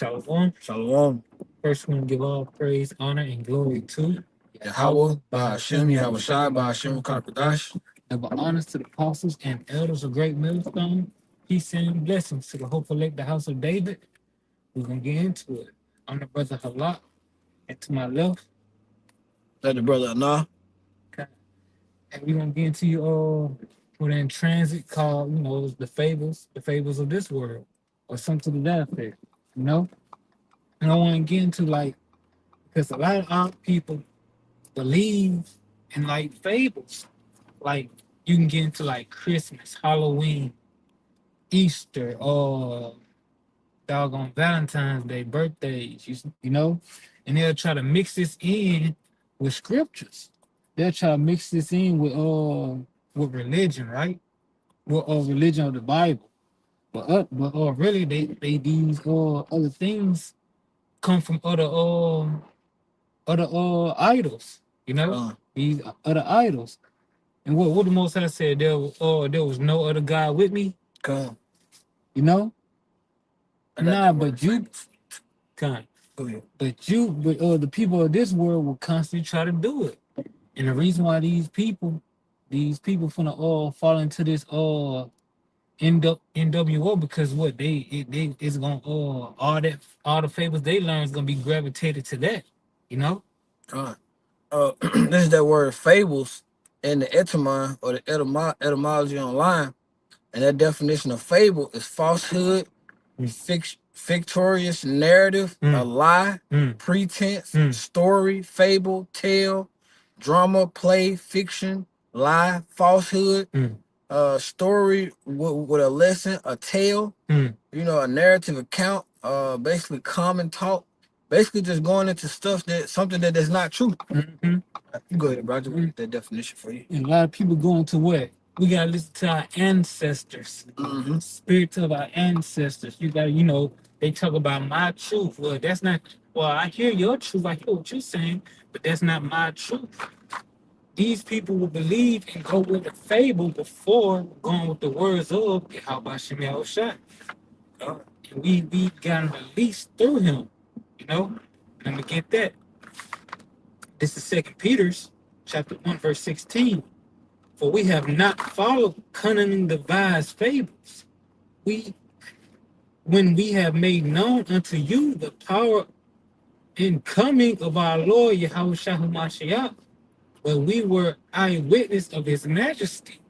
Shalom. Shalom. First, we want to give all praise, honor, and glory to Yahweh, Ba'ashem, Yahweh Shai, Ba'ashem, Kakadash. Double honors to the apostles and elders of Great Millstone. Peace and blessings to the hopeful elect, the house of David. We're going to get into it. I'm the brother Halak, and to my left, Let the brother Anah. okay, and we're going to get into you with in transit called, the fables of this world, or something to that effect, you know? And I want to get into, because a lot of our people believe in, fables. Like, you can get into, Christmas, Halloween, Easter, or doggone Valentine's Day, birthdays, you know? And they'll try to mix this in with scriptures. They'll try to mix this in with religion, right? With religion of the Bible. But really they these other things come from other idols, you know? These other idols. And what the Most High said, there was no other God with me. Come. You know? Nah, but But you kind. But the people of this world will constantly try to do it. And the reason why these people finna all fall into this NWO, because what they it's gonna all the fables they learn is gonna be gravitated to that, you know? This is that word fables in the etymon or the etymology online. And that definition of fable is falsehood, fictitious narrative, a lie, pretense, story, fable, tale, drama, play, fiction, lie, falsehood, story with a lesson, a tale, a narrative account, basically common talk, basically just going into something that is not true. Go ahead, Roger. We'll get that definition for you. And a lot of people going to what? We gotta listen to our ancestors, spirits of our ancestors. You gotta, they talk about my truth. Well, that's not. Well, I hear your truth. I hear what you're saying, but that's not my truth. These people will believe and go with the fable before going with the words of Yahweh Shemel Shai. And we got released through him, you know. Let me get that. This is 2 Peter's chapter 1, verse 16. For we have not followed cunning devised fables. When we have made known unto you the power and coming of our Lord Yahweh Mashiach, but we were eyewitness of his majesty.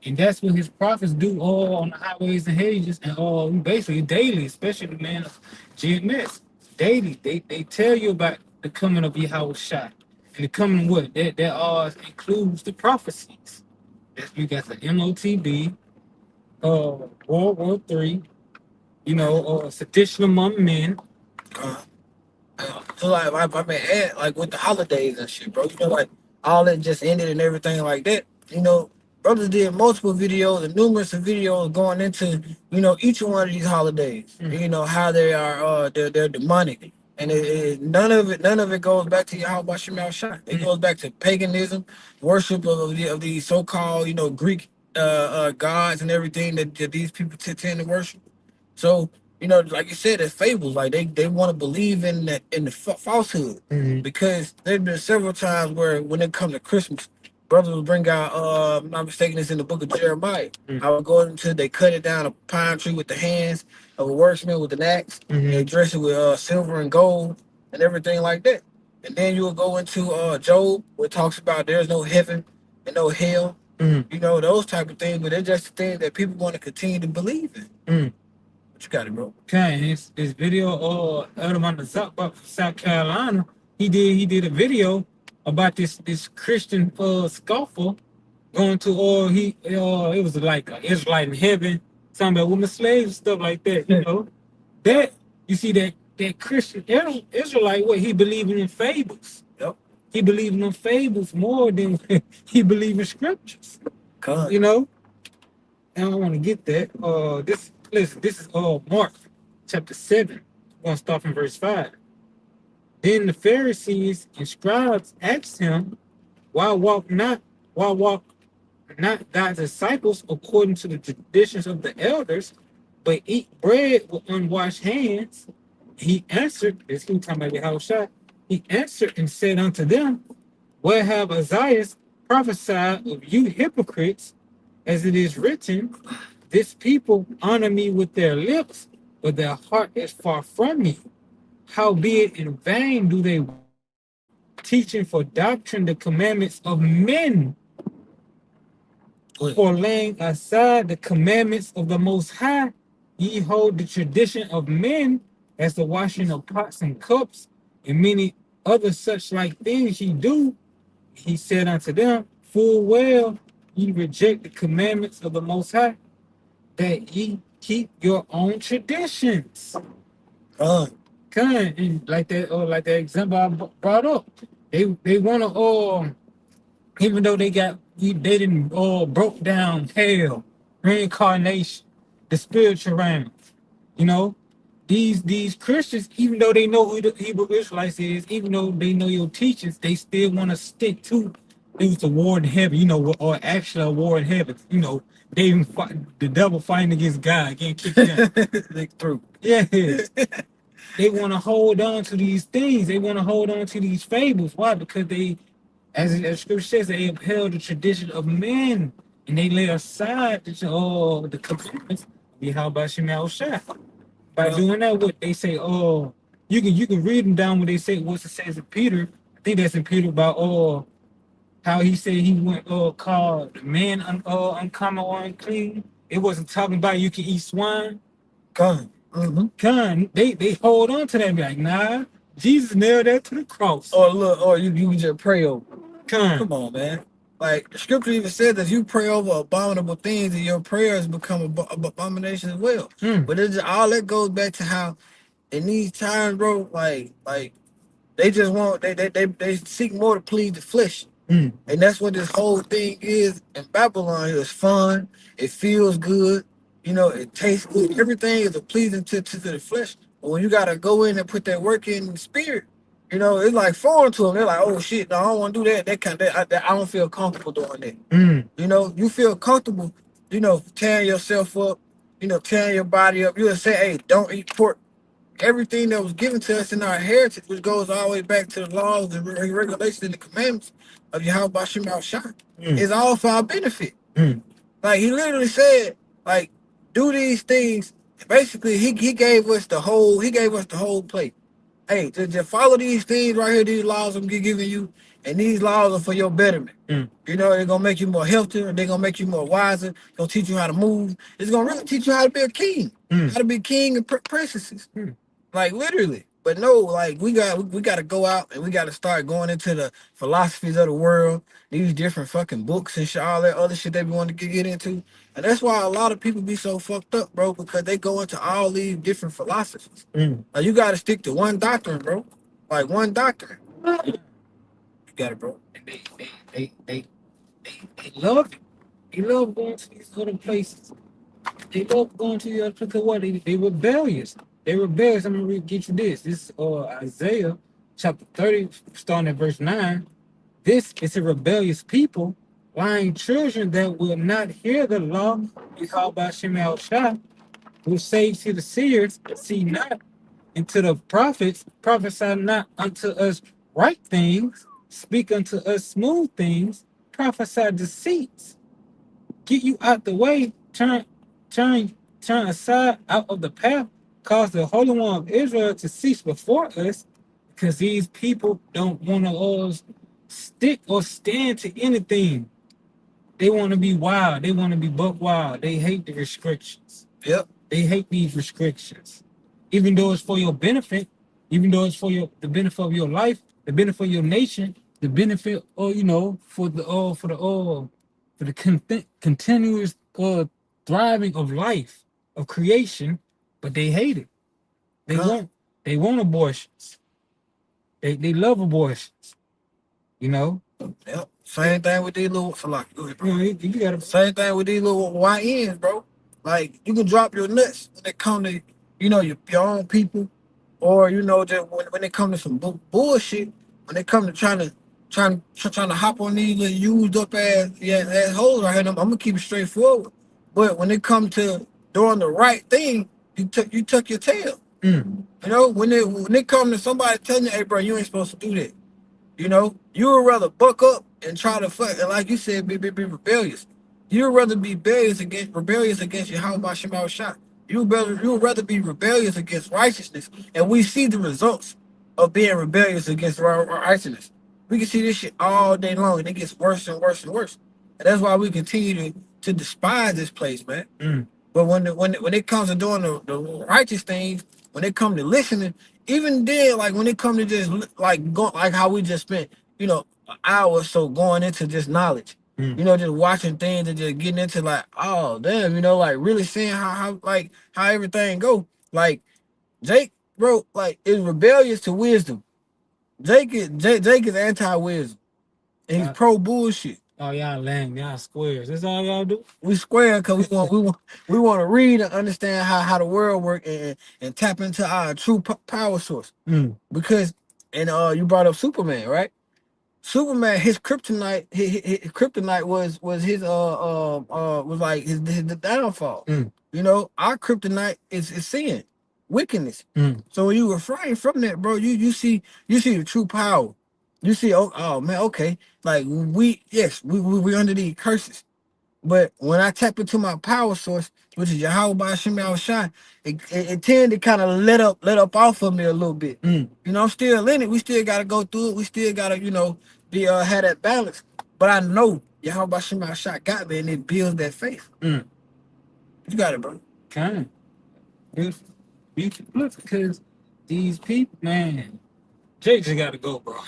And that's what his prophets do all on the highways and hedges and all basically daily, especially the man of GMS. Daily, they tell you about the coming of Yahweh Shai. And the coming of what? That all includes the prophecies. You got the MOTB, World War III, sedition among men. So I mean, like with the holidays and shit, bro. Like all that just ended and everything like that. Brothers did multiple videos and numerous videos going into each one of these holidays. How they are they're demonic, and none of it goes back to Yahweh Shemel Shai. It goes back to paganism, worship of these so-called Greek gods and everything that these people tend to worship. So like you said, it's fables. Like they want to believe in the falsehood, because there's been several times where when it comes to Christmas, brothers will bring out. I'm not mistaken, it's in the book of Jeremiah. I would go into they cut it down a pine tree with the hands of a worksman with an axe. They dress it with silver and gold and everything like that. And then you will go into Job, where it talks about there's no heaven and no hell. Those type of things. But they're just the things that people want to continue to believe in. What you got it, bro? Okay, this video Elderman Zuckbuck from South Carolina, he did a video about this Christian scoffer going to it was like an Israelite in heaven, something about women slaves and stuff like that, That you see that Christian Israelite, what he believed in fables. Yep. He believed in fables more than he believed in scriptures. God. And I want to get that. This is Mark chapter 7. We're going to start from verse 5. Then the Pharisees and scribes asked him, why walk not thy disciples according to the traditions of the elders, but eat bread with unwashed hands? He answered, this he talking about Yahushua, he answered and said unto them, where have Isaiah prophesied of you hypocrites, as it is written, this people honor me with their lips, but their heart is far from me. Howbeit in vain do they teaching for doctrine the commandments of men, for laying aside the commandments of the Most High, ye hold the tradition of men as the washing of pots and cups, and many other such like things ye do. He said unto them, full well ye reject the commandments of the Most High, that ye keep your own traditions. And like that example I brought up, they want to even though they didn't broke down hell, reincarnation, the spiritual realm, you know, these Christians, even though they know who the Hebrew Israelites is, even though they know your teachings, they still want to stick to it was a war in heaven, you know, or actually a war in heaven, you know. They even fight, the devil fighting against God, getting kicked out. They through. Yeah. They want to hold on to these things. They want to hold on to these fables. Why? Because they, as Scripture says, they upheld the tradition of men, and they lay aside the commandments of Yahweh Shema Shai. By doing that, what they say, you can read them down when they say what it says in Peter. I think that's in Peter about how he said he went called the man uncommon or unclean. It wasn't talking about you can eat swine. Gun. Gun. They hold on to that and be like, nah, Jesus nailed that to the cross. Or look, or you just pray over. Come on, man. Like the scripture even says that you pray over abominable things and your prayers become abomination as well. But it's just, all that goes back to how in these times, bro, like they just want they seek more to please the flesh. And that's what this whole thing is in Babylon. It's fun, it feels good, you know, it tastes good. Everything is a pleasing to the flesh. But when you gotta go in and put that work in the spirit, you know, it's like foreign to them. They're like, oh shit, no, I don't want to do that. I don't feel comfortable doing that. You know, you feel comfortable, you know, tearing yourself up, you know, tearing your body up. You'll say, hey, don't eat pork. Everything that was given to us in our heritage, which goes all the way back to the laws and regulations and the commandments of Yahweh Shema Shai, is all for our benefit. Like he literally said, like, do these things. Basically, he gave us the whole plate. Hey, just follow these things right here, these laws I'm giving you, and these laws are for your betterment. You know, they're gonna make you more healthier, they're gonna make you more wiser, gonna teach you how to move. It's gonna really teach you how to be a king, how to be king and princesses. Like literally. But no, like we got to go out and we got to start going into the philosophies of the world, these different fucking books and shit, all that other shit they want to get into. And that's why a lot of people be so fucked up, bro, because they go into all these different philosophies. Like you got to stick to one doctrine, bro. Like one doctrine. You got it, bro. And they love it. They love going to these other places. They love going to the other because what? They rebellious. They rebellious. I'm gonna get you this. This is Isaiah chapter 30, starting at verse 9. This is a rebellious people, lying children that will not hear the law. You call by Shema Shai, who says to the seers, see not, and to the prophets, prophesy not unto us right things, speak unto us smooth things, prophesy deceits. Get you out the way, turn, turn aside out of the path, cause the Holy One of Israel to cease before us, because these people don't want to stick or stand to anything. They want to be wild. They want to be buck wild. They hate the restrictions. Yep. They hate these restrictions. Even though it's for your benefit, even though it's for the benefit of your life, the benefit of your nation, the benefit, for the continuous thriving of life, of creation, but they hate it. They want abortions. They love abortions. You know? Yep. Same thing with these little you got same thing with these little YNs, bro. Like you can drop your nuts when it come to, you know, your own people, or you know, just when it come to some bullshit, when it come to trying to hop on these little used up ass hoes right here, I'm gonna keep it straightforward. But when it come to doing the right thing, you tuck your tail. You know, when it comes to somebody telling you, hey, bro, you ain't supposed to do that. You know, you would rather buck up and try to fuck, and like you said, be rebellious. You would rather be rebellious against your how about Shemal shot. You would rather be rebellious against righteousness, and we see the results of being rebellious against righteousness. We can see this shit all day long, and it gets worse and worse and worse. And that's why we continue to despise this place, man. But when it comes to doing the righteous things, when it comes to listening, even then, like when it comes to just like go like how we just spent, an hour or so going into just knowledge, just watching things and just getting into like, oh damn, like really seeing how everything go. Like Jake, bro, like is rebellious to wisdom. Jake is anti wisdom. And he's pro bullshit. Oh, y'all lame, y'all squares. That's all y'all do. We square because we want to read and understand how the world works and tap into our true power source. Because and you brought up Superman, right? Superman, his kryptonite, his kryptonite was his was like his downfall. Our kryptonite is sin, wickedness. So when you refrain from that, bro, you see the true power. You see, oh man, okay, like we under these curses. But when I tap into my power source, which is Yahweh by Hashem Al Shai, it tend to kind of let up off of me a little bit. I'm still in it. We still gotta go through it. We still gotta, be have that balance. But I know Yahweh by Hashem Al Shai got me, and it builds that faith. You got it, bro. Okay. Beautiful. Look, because these people, man, Jake just got to go, bro.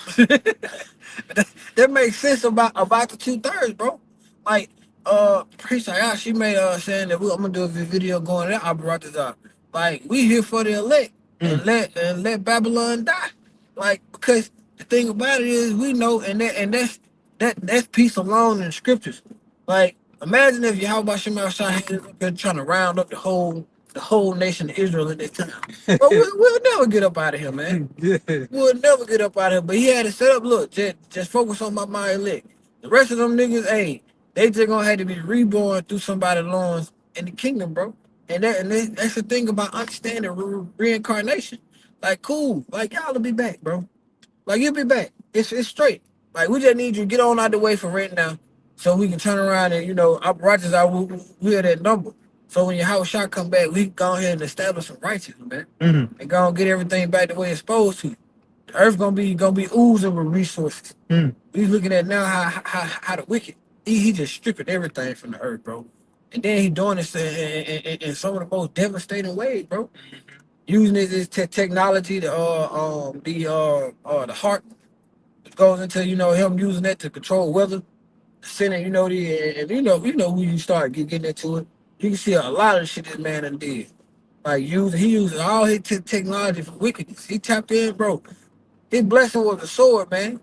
That makes sense about the 2/3, bro. Like, Priest she made saying that I'm gonna do a video going there. I brought this up. Like, we here for the elect and let Babylon die. Like, because the thing about it is we know, and that's peace alone in the scriptures. Like, imagine if Yahweh Shema Shah had been trying to round up the whole nation of Israel in this time. But we'll never get up out of here, man. We'll never get up out of here. But he had to set up, look, just focus on my elect. The rest of them niggas, hey, they just gonna have to be reborn through somebody's loins in the kingdom, bro. And that's the thing about understanding reincarnation. Like, cool. Like, y'all will be back, bro. Like, you'll be back. It's straight. Like, we just need you to get on out the way for right now so we can turn around and, righteous, we are that number. So when your house shot come back, we can go ahead and establish some righteousness, man. And go and get everything back the way it's supposed to. The earth gonna be oozing with resources. We looking at now how the wicked, he just stripping everything from the earth, bro. And then he doing this in some of the most devastating ways, bro. Using this technology, the heart goes into him using that to control weather, sending who you start getting into it. You can see a lot of the shit this man done did. Like he used all his technology for wickedness. He tapped in, bro. His blessing was a sword, man.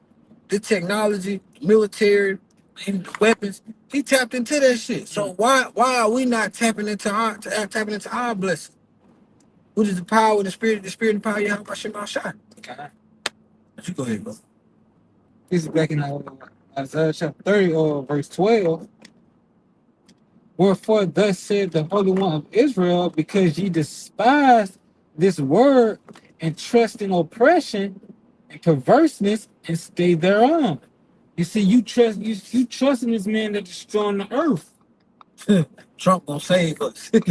The technology, military, even the weapons. He tapped into that shit. So why are we not tapping into our blessing? Which is the power of the spirit and power of Yahweh Shem Shai. Okay. You go ahead, bro. This is back in Isaiah chapter 30, verse 12. Wherefore thus said the Holy One of Israel, because ye despise this word and trust in oppression and perverseness and stay thereon. You see, you trust in this man that destroying the earth. Trump gonna save us. Don't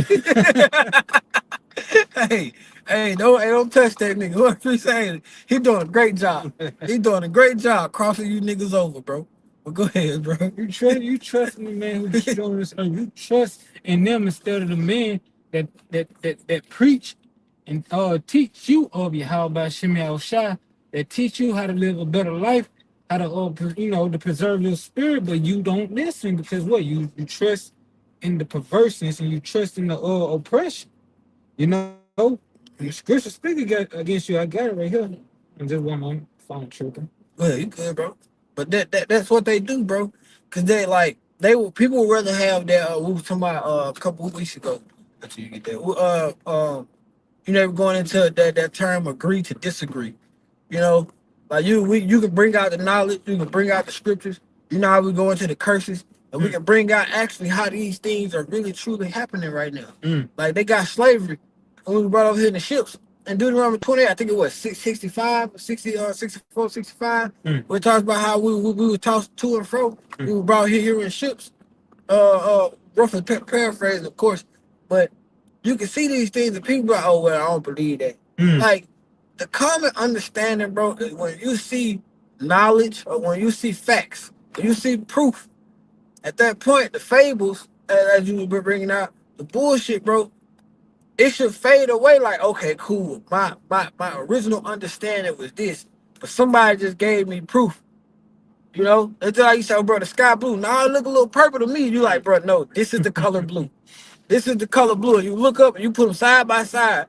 touch that nigga. What you saying? He doing a great job. He doing a great job crossing you niggas over, bro. But go ahead, bro. You trust in the man who destroying this earth. You trust in them instead of the men that preach and teach you of Yahweh Shem Shai, that teach you how to live a better life, how to to preserve your spirit, but you don't listen because what you trust in the perverseness and you trust in the oppression. The scripture speak against you. I got it right here. And just one moment, phone tripping. Well, you good, bro. But that's what they do, bro. Cause people would rather have that. We were talking about a couple of weeks ago. Until you get that. Going into that term, agree to disagree. Like you can bring out the knowledge, you can bring out the scriptures. You know how we go into the curses, and we can bring out actually how these things are really truly happening right now. Like they got slavery when we brought over here in the ships. in Deuteronomy 20, I think it was 65, 60, 64, 65. Where it talks about how we were tossed to and fro. We were brought here in ships. Roughly paraphrasing, of course, but you can see these things and people are like, oh, well, I don't believe that. Like, the common understanding, bro, is when you see knowledge or when you see facts, when you see proof, at that point, the fables, as you were bringing out, the bullshit, bro, it should fade away. Like, okay, cool. My original understanding was this, but somebody just gave me proof. You know, it's like you say, oh, bro, the sky blue. Now it look a little purple to me. You like, bro, no, this is the color blue. This is the color blue. You look up and you put them side by side.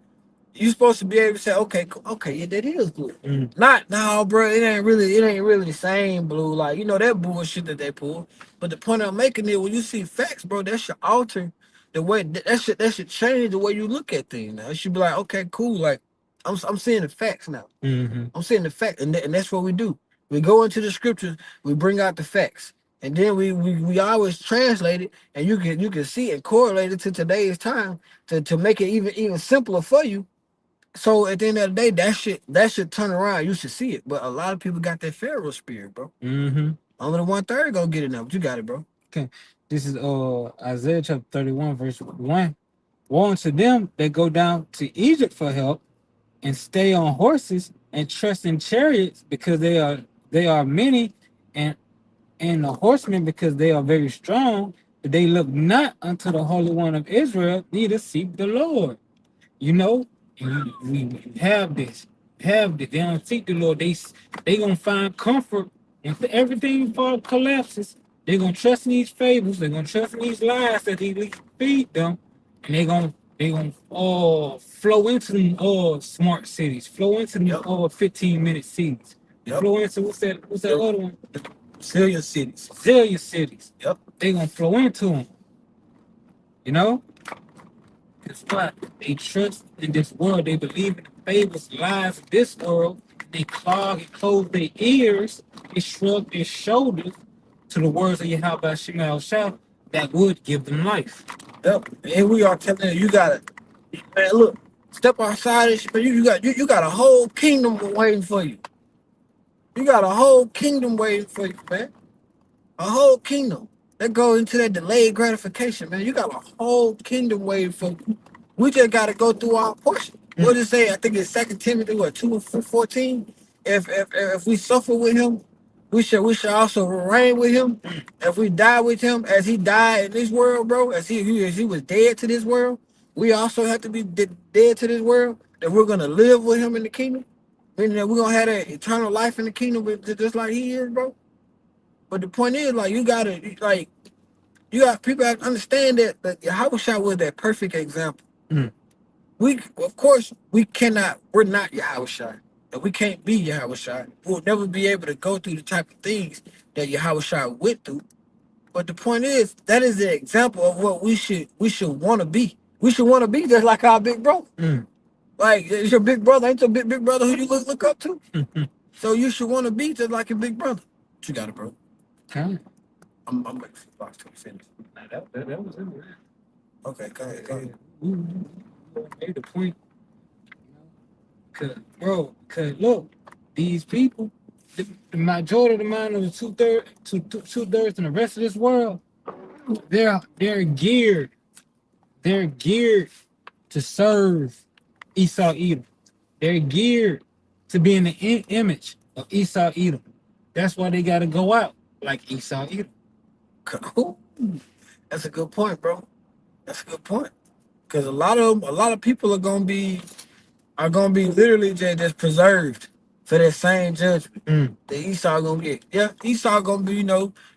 You supposed to be able to say, okay, okay, yeah, that is blue. Not, no, bro, it ain't really the same blue. Like, you know, that bullshit that they pull. But the point I'm making is when you see facts, bro, that should alter the way that should change the way you look at things. Now it should be like, okay, cool. Like, I'm seeing the facts now. I'm seeing the facts, and that's what we do. We go into the scriptures, we bring out the facts, and then we always translate it, and you can see it correlated to today's time to make it even simpler for you. So at the end of the day, that should turn around. You should see it. But a lot of people got that Pharaoh spirit, bro. Only the 1/3 gonna get it now. But you got it, bro. Okay. This is Isaiah chapter 31, verse 1. Woe unto them that go down to Egypt for help and stay on horses and trust in chariots because they are many, and the horsemen because they are very strong, but they look not unto the Holy One of Israel, neither seek the Lord. You know, and we have this, have this. They don't seek the Lord. They gonna find comfort if everything fall collapses. They gonna trust in these fables. They're gonna trust in these lies that he feed them, and they gonna all flow into them all smart cities, flow into them all 15-minute cities, flow into what's that other one? Zillion cities. Zillion cities. Yep. They gonna flow into them. You know. It's what they trust in this world. They believe in the fables, lies of this world. They clog and close their ears. They shrug their shoulders to the words of Yahweh Shemal Shah that would give them life. Yep. And we are telling you gotta, man, look, step outside this, but you got a whole kingdom waiting for you. You got a whole kingdom waiting for you, man. A whole kingdom. That goes into that delayed gratification, man. You got a whole kingdom waiting for you. We just got to go through our portion. What does it say? I think it's 2 Timothy, 2:14. If we suffer with him, we should also reign with him. If we die with him, as he died in this world, bro, as he was dead to this world, we also have to be dead to this world. That we're gonna live with him in the kingdom, meaning that we're gonna have that eternal life in the kingdom, just like he is, bro. But the point is, like, you got people have to understand that Yahweh was that perfect example. We, of course, we're not Yahweh. And we can't be Yahweh. We'll never be able to go through the type of things that Yahweh went through. But the point is, that is the example of what we should want to be. We should want to be just like our big brother. Like, it's your big brother, ain't your big brother who you look up to? So you should want to be just like your big brother. What you got it, bro? Okay. I'm waiting for the box to finish. Nah, that was it, man. Okay, go ahead. We made the point. Cause look, these people, the majority of the mind of the two-thirds in the rest of this world, they're geared to serve Esau Edom. They're geared to be in the image of Esau Edom. That's why they got to go out like Esau Edom. That's a good point, bro. That's a good point. Because a lot of people are gonna be literally just preserved for that same judgment that Esau gonna get. Yeah, Esau gonna be,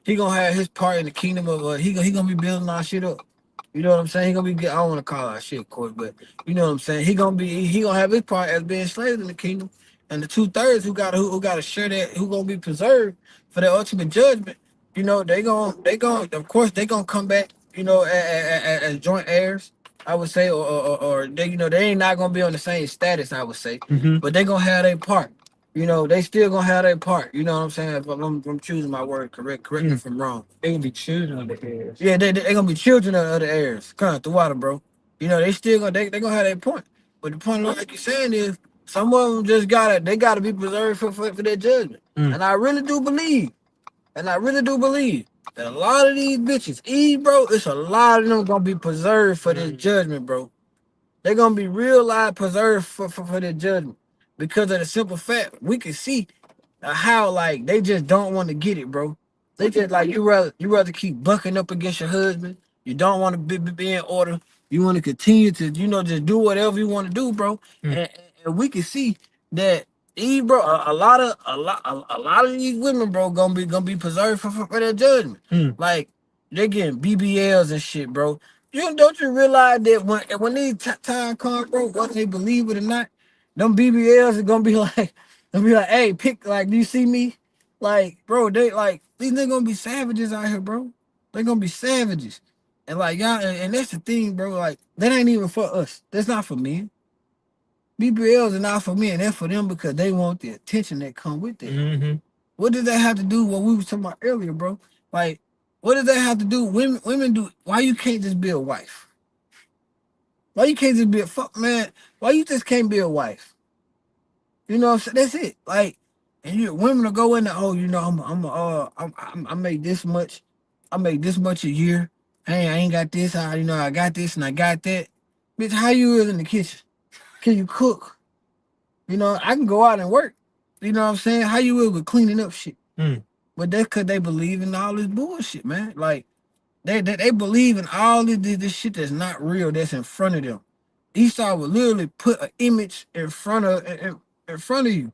he gonna have his part in the kingdom of he gonna be building our shit up. You know what I'm saying? He gonna be I don't want to call our shit, of course, but you know what I'm saying. He gonna have his part as being slaves in the kingdom, and the 2/3 who gotta share that, who gonna be preserved for the ultimate judgment. They gonna of course they gonna come back. As joint heirs. I would say, or they, they ain't not gonna be on the same status. I would say, but they gonna have their part. They still gonna have their part. You know what I'm saying? If I'm choosing my word correct me if I'm wrong. They gonna be children of the heirs. Yeah, they gonna be children of the heirs. Come on, the water, bro. They still gonna they gonna have their point. But the point, like you're saying, is some of them just gotta be preserved for their judgment. And I really do believe, that a lot of these bitches, bro, it's a lot of them gonna be preserved for this judgment, bro. They're gonna be real live preserved for their judgment because of the simple fact we can see how like they just don't want to get it, bro. They just like you rather keep bucking up against your husband. You don't want to be in order. You want to continue to just do whatever you want to do, bro. And we can see that bro, a lot of these women, bro, gonna be preserved for their judgment. Like they're getting BBLs and shit, bro. Don't you realize that when these time come, bro, whether they believe it or not, them BBLs are gonna be like. And be like, hey, pick, like, do you see me? Like, bro, they like these niggas gonna be savages out here, bro. They gonna be savages. And like y'all, and that's the thing, bro. Like, that ain't even for us. That's not for me. BBLs are not for me, and that's for them because they want the attention that come with it. What does that have to do with what we was talking about earlier, bro? Like, what does that have to do? Women do. Why you can't just be a wife? Why you can't just be a fuck man? Why you just can't be a wife? You know, so that's it. Like, and women will go in there. Oh, I make this much. I make this much a year. Hey, I ain't got this. I got this and I got that. Bitch, how you is in the kitchen? Can you cook? I can go out and work. You know what I'm saying? How you is with cleaning up shit? But that's because they believe in all this bullshit, man. Like, they believe in all this shit that's not real. That's in front of them. Esau would literally put an image in front of you.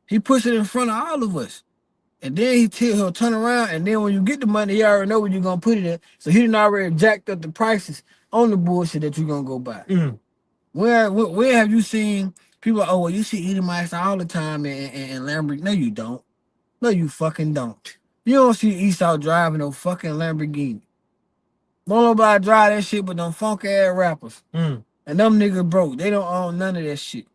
He puts it in front of all of us. And then he'll turn around, and then when you get the money, he already know where you're gonna put it at. So he done already jacked up the prices on the bullshit that you're gonna go buy. Where have you seen people? Oh, well, you see Edomites all the time and Lamborghini. No, you don't. No, you fucking don't. You don't see Esau driving no fucking Lamborghini. Don't nobody drive that shit but them funk ass rappers. And them niggas broke. They don't own none of that shit.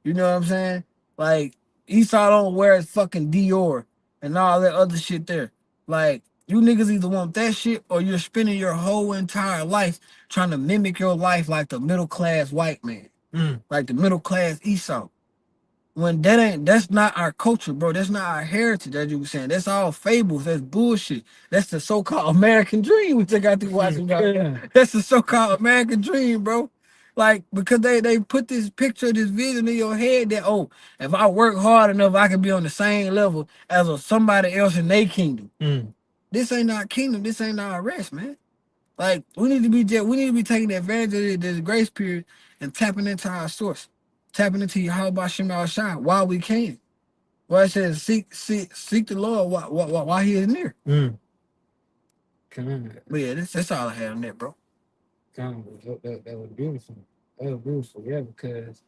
You know what I'm saying? Like, Esau don't wear his fucking Dior and all that other shit there. Like, you niggas either want that shit or you're spending your whole entire life trying to mimic your life like the middle class white man. Like the middle class Esau. When that's not our culture, bro. That's not our heritage, as you were saying. That's all fables. That's bullshit. That's the so-called American dream we just got to watching. That's the so-called American dream, bro. Like, because they put this picture, this vision in your head that, oh, if I work hard enough, I can be on the same level as somebody else in their kingdom. This ain't our kingdom. This ain't our rest, man. Like, we need to be taking advantage of this grace period and tapping into our source, tapping into Yahweh Shem Shai while we can. Well, it says seek the Lord while He is near. But yeah, that's all I have on that, bro. That was beautiful. That was beautiful, yeah, because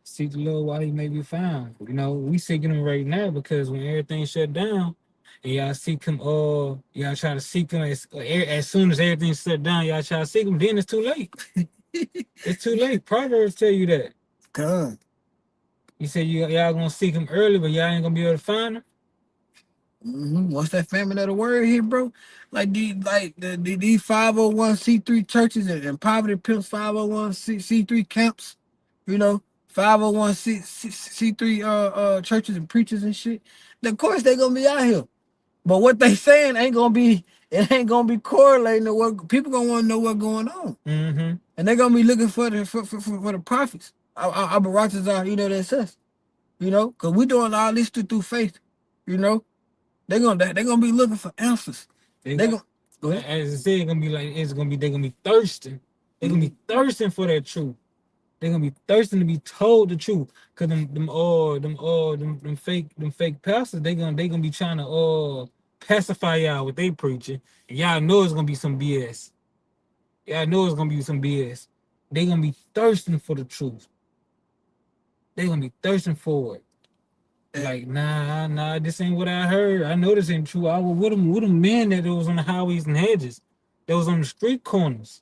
seek the Lord while He may be found. We seeking Him right now because when everything shut down, and y'all seek Him, y'all try to seek Him as soon as everything shut down, y'all try to seek Him, then it's too late. It's too late. Proverbs tell you that. God. You say y'all gonna seek Him early, but y'all ain't gonna be able to find Him. What's that famine of the word here, bro? Like these 501c3 churches and poverty pimps 501c3 camps, 501c3 churches and preachers and shit. Of course they gonna be out here, but what they saying ain't gonna be correlating to what people gonna want to know what's going on, and they gonna be looking for the prophets. Our Baratazar, that's us, because we doing all this through faith, you know. They're gonna be looking for answers. They gonna go ahead. As I said, they're gonna be thirsting. They're gonna be thirsting for that truth. They're gonna be thirsting to be told the truth. Cause them fake pastors, they gonna be trying to pacify y'all with they preaching. And y'all know it's gonna be some BS. Y'all know it's gonna be some BS. They gonna be thirsting for the truth. They gonna be thirsting for it. Like, nah, this ain't what I heard. I know this ain't true. I was with them men that was on the highways and hedges, that was on the street corners.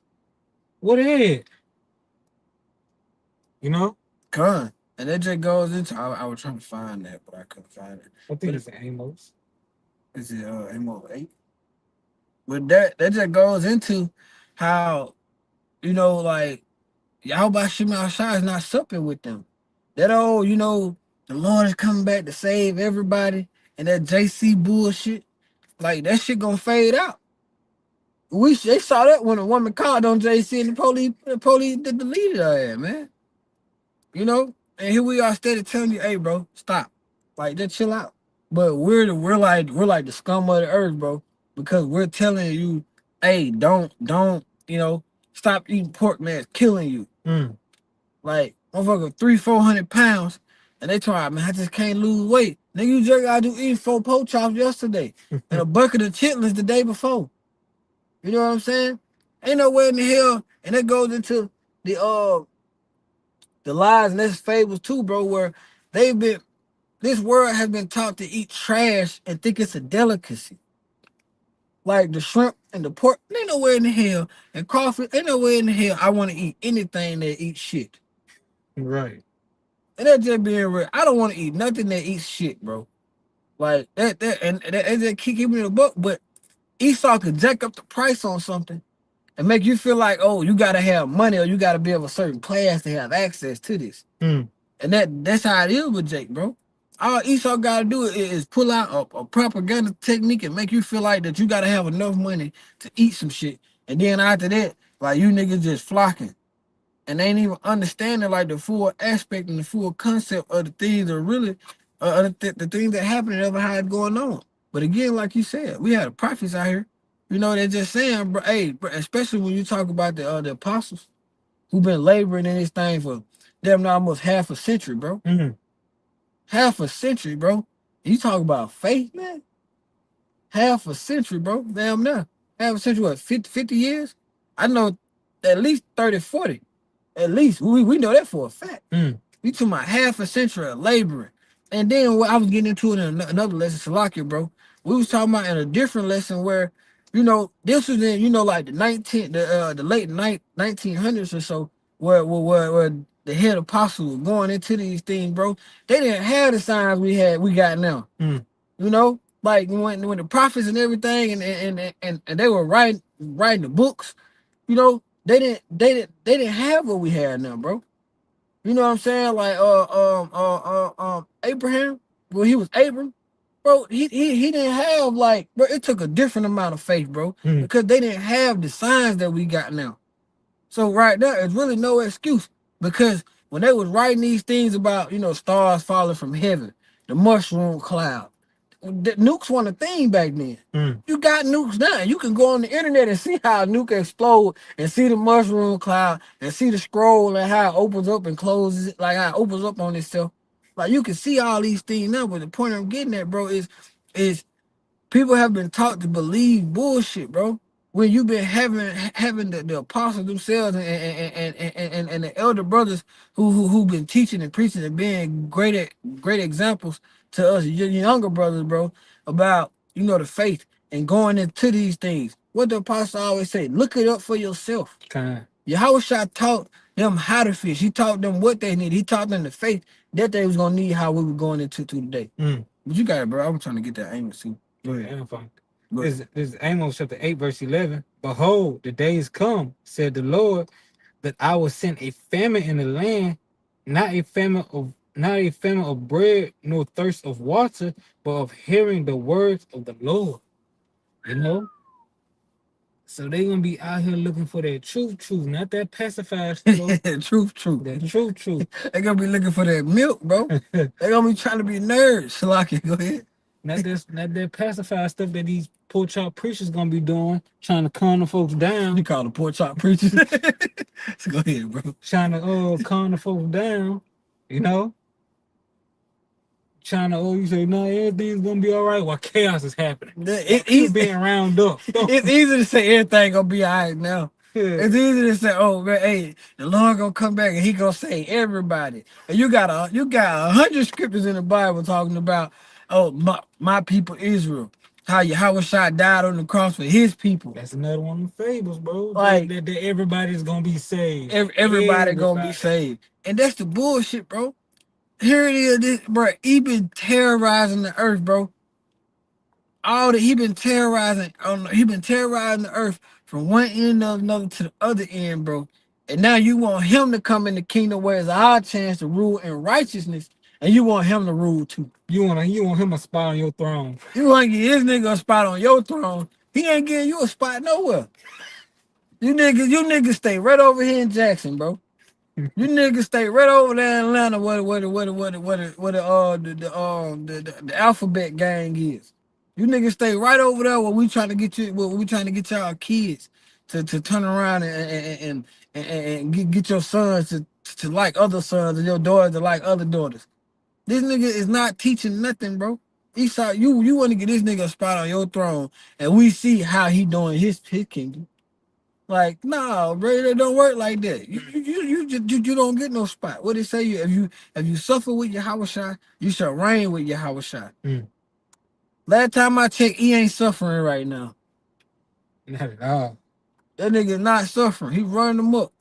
What is it? Con. And that just goes into I was trying to find that, but I couldn't find it. I think it's Amos. Is it Amos 8? But that just goes into how, like Yahweh Shema Shai is not supping with them. That old, the Lord is coming back to save everybody, and that JC bullshit, like that shit gonna fade out. They saw that when a woman called on JC and the police deleted her ass, man. And here we are steady telling you, hey, bro, stop. Like, just chill out. But we're like the scum of the earth, bro, because we're telling you, hey, don't, stop eating pork, man. It's killing you. Like, motherfucker, 300-400 pounds, and they try, man, I just can't lose weight. Nigga, you just got to eat 4 pork chops yesterday and a bucket of chitlins the day before. You know what I'm saying? Ain't nowhere in the hell, and that goes into the lies and this fables too, bro, where this world has been taught to eat trash and think it's a delicacy. Like the shrimp and the pork, ain't nowhere in the hell, and crawfish, ain't nowhere in the hell I want to eat anything that eats shit. Right. And that's just being real. I don't want to eat nothing that eats shit, bro. Like and just keep keeping it a book, but Esau could jack up the price on something and make you feel like, oh, you gotta have money or you gotta be of a certain class to have access to this. And that's how it is with Jake, bro. All Esau gotta do is pull out a propaganda technique and make you feel like that you gotta have enough money to eat some shit. And then after that, like you niggas just flocking. And they ain't even understanding like the full aspect and the full concept of the things that are really the things that happen and ever how it's going on. But again, like you said, we had the prophets out here. They're just saying, bro, hey, bro, especially when you talk about the apostles who've been laboring in this thing for damn near almost half a century, bro. Half a century, bro. You talk about faith, man. Half a century, bro. Damn near. Half a century, what, 50 years? I know at least 30, 40. At least. We know that for a fact. We talking about half a century of laboring. And then what I was getting into it in another lesson, Salakia, bro. We was talking about in a different lesson where, this was in, like the late 1900s or so, where the head apostles was going into these things, bro. They didn't have the signs we got now. Like when the prophets and everything and they were writing the books, they didn't have what we have now, bro. You know what I'm saying? Like Abraham, when he was Abram, bro, he didn't have like, bro, it took a different amount of faith, bro, because they didn't have the signs that we got now. So right there, it's really no excuse because when they was writing these things about, stars falling from heaven, the mushroom cloud, the nukes weren't a thing back then. You got nukes now. You can go on the internet and see how a nuke explode and see the mushroom cloud and see the scroll and how it opens up and closes, like how it opens up on itself. Like you can see all these things now, but the point I'm getting at, bro, is people have been taught to believe bullshit, bro. When you've been having the apostles themselves and the elder brothers who've been teaching and preaching and being great examples to us younger brothers, bro, about the faith and going into these things. What the apostle always say, look it up for yourself. Yahweh taught them how to fish. He taught them what they need. He taught them the faith that they was gonna need how we were going into today. But you got it, bro. I was trying to get that aim too. Go ahead. This is Amos chapter 8, verse 11. Behold, the days come, said the Lord, that I will send a famine in the land, not a famine of bread, nor thirst of water, but of hearing the words of the Lord. You know? So they gonna be out here looking for that truth, not that pacifier stuff. truth. That truth. They gonna be looking for that milk, bro. They gonna be trying to be nerds. Shalaki, go ahead. Not that pacifier stuff that these pork chop preachers gonna be doing, trying to calm the folks down. You call the pork chop preachers? So go ahead, bro. Trying to calm the folks down, Trying to you say no, everything's gonna be all right while chaos is happening. It's being round up. It's easy to say everything gonna be all right now. Yeah. It's easy to say, oh man, hey, the Lord gonna come back and he gonna save everybody. And you got 100 scriptures in the Bible talking about, oh, my people Israel. How Yahweh died on the cross for his people. That's another one of the fables, bro. Like that everybody's gonna be saved. Everybody gonna be saved. And that's the bullshit, bro. Here it is, bro. He been terrorizing the earth, bro. He been terrorizing the earth from one end of another to the other end, bro. And now you want him to come in the kingdom where it's our chance to rule in righteousness, and you want him to rule too. You want him a spot on your throne. You want to get this nigga a spot on your throne. He ain't getting you a spot nowhere. You niggas stay right over here in Jackson, bro. You niggas stay right over there in Atlanta where the alphabet gang is. You niggas stay right over there where we trying to get you, where we trying to get y'all kids to turn around and get your sons to like other sons and your daughters to like other daughters. This nigga is not teaching nothing, bro. Esau, you want to get this nigga a spot on your throne, and we see how he doing his kingdom. Like, nah, bro, it don't work like that. You don't get no spot. What they say, if you suffer with your Hawashai, you shall reign with your Hawashai. Last time I checked, he ain't suffering right now. Not at all. That nigga not suffering. He running them up.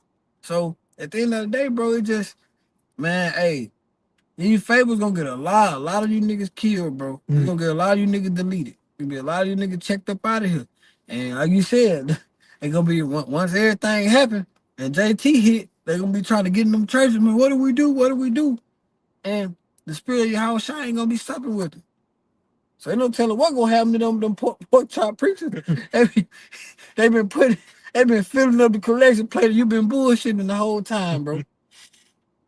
So at the end of the day, bro, it just, man, hey, these Fables gonna get a lot of you niggas killed, bro. They gonna get a lot of you niggas deleted. Gonna be a lot of you niggas checked up out of here. And like you said, it gonna be once everything happen and JT hit, they gonna be trying to get in them churches. Man, what do we do? What do we do? And the spirit of your house ain't gonna be stopping with it. So ain't no telling what gonna happen to them pork chop preachers. they been filling up the collection plate. You been bullshitting the whole time, bro.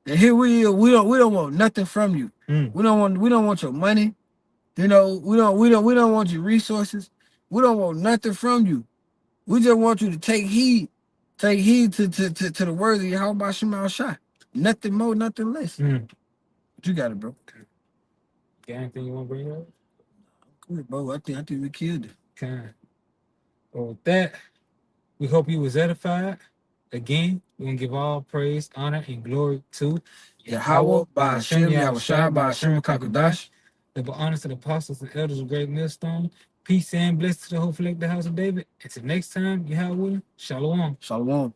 And here we don't want nothing from you. We don't want your money. You know, we don't want your resources. We don't want nothing from you. We just want you to take heed. Take heed to the words of Yahweh Shema Shai. Nothing more, nothing less. But you got it, bro. Got anything you want to bring up? Good, bro. I think we killed it. Okay. Well, with that, we hope you was edified. Again, we're gonna give all praise, honor, and glory to Yahweh, by Hashem, Yahushua, by Hashem, Kakadash. Double honors to the apostles and elders of Great Millstone. Peace and blessings to the whole elect the house of David. Until next time, Yahweh, Shalom. Shalom.